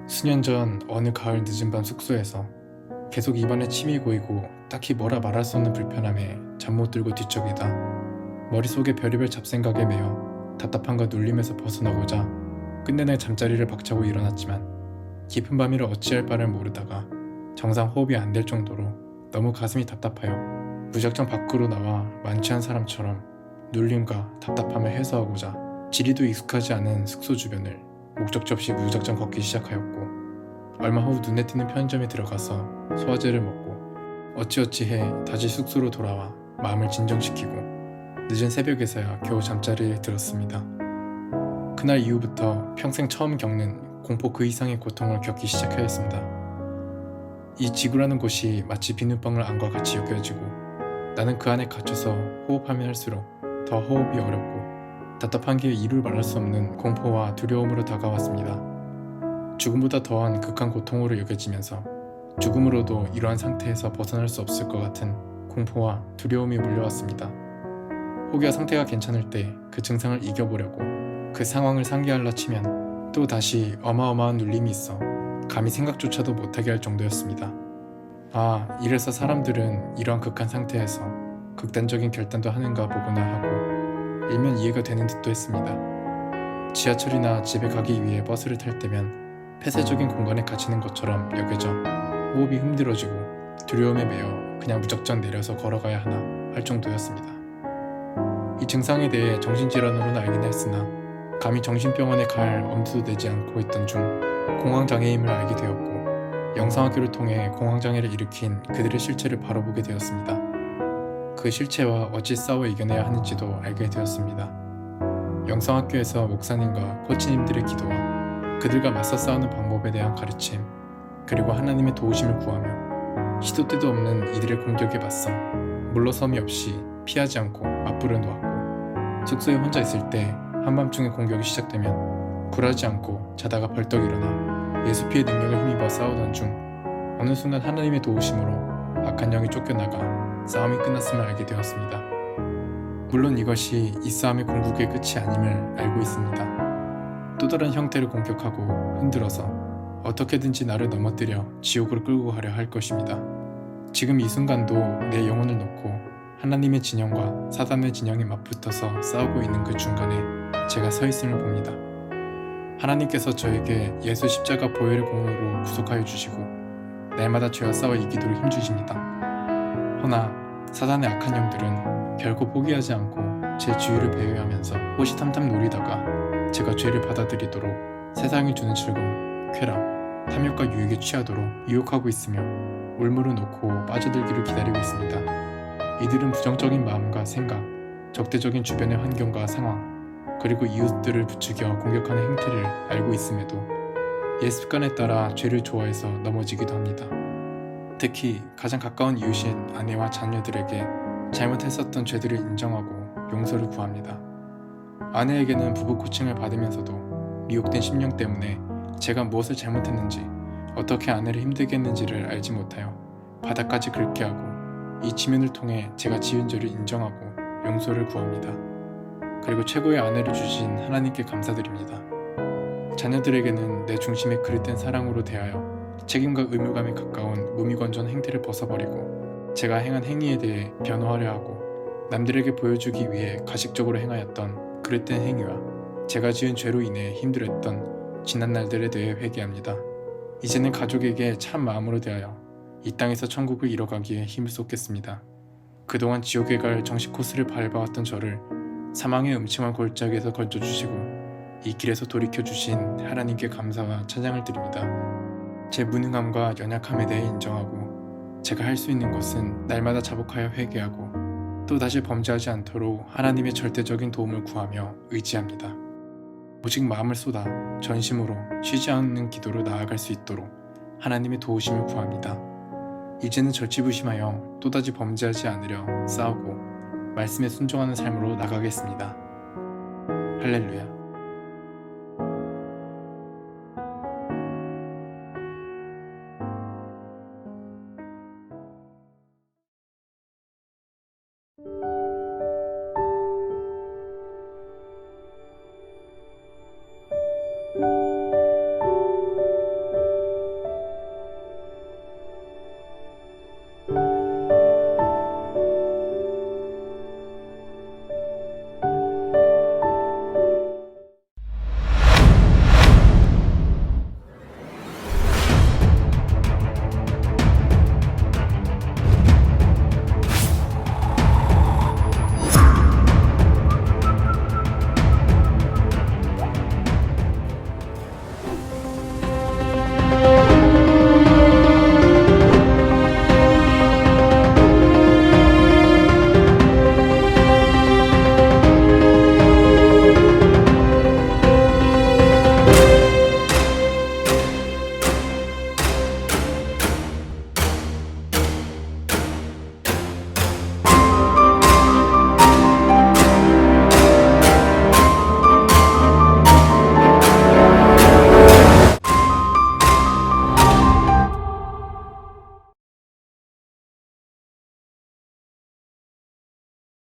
수년 전 어느 가을 늦은 밤 숙소에서 계속 입안에 침이 고이고 딱히 뭐라 말할 수 없는 불편함에 잠 못 들고 뒤척이다 머릿속에 별의별 잡생각에 매여 답답함과 눌림에서 벗어나고자 끝내내 잠자리를 박차고 일어났지만 깊은 밤이라 어찌할 바를 모르다가 정상 호흡이 안 될 정도로 너무 가슴이 답답하여 무작정 밖으로 나와 만취한 사람처럼 눌림과 답답함을 해소하고자 지리도 익숙하지 않은 숙소 주변을 목적지 없이 무작정 걷기 시작하였고 얼마 후 눈에 띄는 편의점에 들어가서 소화제를 먹고 어찌어찌해 다시 숙소로 돌아와 마음을 진정시키고 늦은 새벽에서야 겨우 잠자리에 들었습니다. 그날 이후부터 평생 처음 겪는 공포 그 이상의 고통을 겪기 시작하였습니다. 이 지구라는 곳이 마치 비눗방울 안과 같이 여겨지고 나는 그 안에 갇혀서 호흡하면 할수록 더 호흡이 어렵고 답답한 게 이루 말할 수 없는 공포와 두려움으로 다가왔습니다. 죽음보다 더한 극한 고통으로 여겨지면서 죽음으로도 이러한 상태에서 벗어날 수 없을 것 같은 공포와 두려움이 몰려왔습니다. 혹여 상태가 괜찮을 때 그 증상을 이겨보려고 그 상황을 상기하려 치면 또 다시 어마어마한 눌림이 있어 감히 생각조차도 못하게 할 정도였습니다. 아, 이래서 사람들은 이러한 극한 상태에서 극단적인 결단도 하는가 보구나 하고 일면 이해가 되는 듯도 했습니다. 지하철이나 집에 가기 위해 버스를 탈 때면 폐쇄적인 공간에 갇히는 것처럼 여겨져 호흡이 힘들어지고 두려움에 매여 그냥 무작정 내려서 걸어가야 하나 할 정도였습니다. 이 증상에 대해 정신질환으로는 알긴 했으나 감히 정신병원에 갈 엄두도 내지 않고 있던 중 공황장애임을 알게 되었고 영상학교를 통해 공황장애를 일으킨 그들의 실체를 바로 보게 되었습니다. 그 실체와 어찌 싸워 이겨내야 하는지도 알게 되었습니다. 영상학교에서 목사님과 코치님들의 기도와 그들과 맞서 싸우는 방법에 대한 가르침, 그리고 하나님의 도우심을 구하며 시도 때도 없는 이들의 공격에 맞서 물러섬이 없이 피하지 않고 맞불어 놓았고 숙소에 혼자 있을 때 한밤중에 공격이 시작되면 굴하지 않고 자다가 벌떡 일어나 예수피의 능력을 힘입어 싸우던 중 어느 순간 하나님의 도우심으로 악한 영이 쫓겨나가 싸움이 끝났음을 알게 되었습니다. 물론 이것이 이 싸움의 궁극의 끝이 아님을 알고 있습니다. 또 다른 형태를 공격하고 흔들어서 어떻게든지 나를 넘어뜨려 지옥으로 끌고 가려 할 것입니다. 지금 이 순간도 내 영혼을 놓고 하나님의 진영과 사단의 진영이 맞붙어서 싸우고 있는 그 중간에 제가 서 있음을 봅니다. 하나님께서 저에게 예수 십자가 보혈의 공로로 구속하여 주시고 날마다 죄와 싸워 이기도록 힘주십니다. 허나 사단의 악한 영들은 결코 포기하지 않고 제 주위를 배회하면서 호시탐탐 노리다가 제가 죄를 받아들이도록 세상이 주는 즐거움, 쾌락, 탐욕과 유익에 취하도록 유혹하고 있으며 올무를 놓고 빠져들기를 기다리고 있습니다. 이들은 부정적인 마음과 생각, 적대적인 주변의 환경과 상황, 그리고 이웃들을 부추겨 공격하는 행태를 알고 있음에도 옛 습관에 따라 죄를 좋아해서 넘어지기도 합니다. 특히 가장 가까운 이웃인 아내와 자녀들에게 잘못했었던 죄들을 인정하고 용서를 구합니다. 아내에게는 부부 코칭을 받으면서도 미혹된 심령 때문에 제가 무엇을 잘못했는지 어떻게 아내를 힘들게 했는지를 알지 못하여 바닥까지 긁게 하고 이 지면을 통해 제가 지은 죄를 인정하고 용서를 구합니다. 그리고 최고의 아내를 주신 하나님께 감사드립니다. 자녀들에게는 내 중심에 그릇된 사랑으로 대하여 책임과 의무감에 가까운 무미건조한 행태를 벗어버리고 제가 행한 행위에 대해 변호하려 하고 남들에게 보여주기 위해 가식적으로 행하였던 그릇된 행위와 제가 지은 죄로 인해 힘들었던 지난 날들에 대해 회개합니다. 이제는 가족에게 참 마음으로 대하여 이 땅에서 천국을 이뤄가기에 힘을 쏟겠습니다. 그동안 지옥에 갈 정식 코스를 밟아왔던 저를 사망의 음침한 골짜기에서 건져주시고 이 길에서 돌이켜주신 하나님께 감사와 찬양을 드립니다. 제 무능함과 연약함에 대해 인정하고 제가 할 수 있는 것은 날마다 자복하여 회개하고 또 다시 범죄하지 않도록 하나님의 절대적인 도움을 구하며 의지합니다. 오직 마음을 쏟아 전심으로 쉬지 않는 기도로 나아갈 수 있도록 하나님의 도우심을 구합니다. 이제는 절치부심하여 또다시 범죄하지 않으려 싸우고 말씀에 순종하는 삶으로 나가겠습니다. 할렐루야.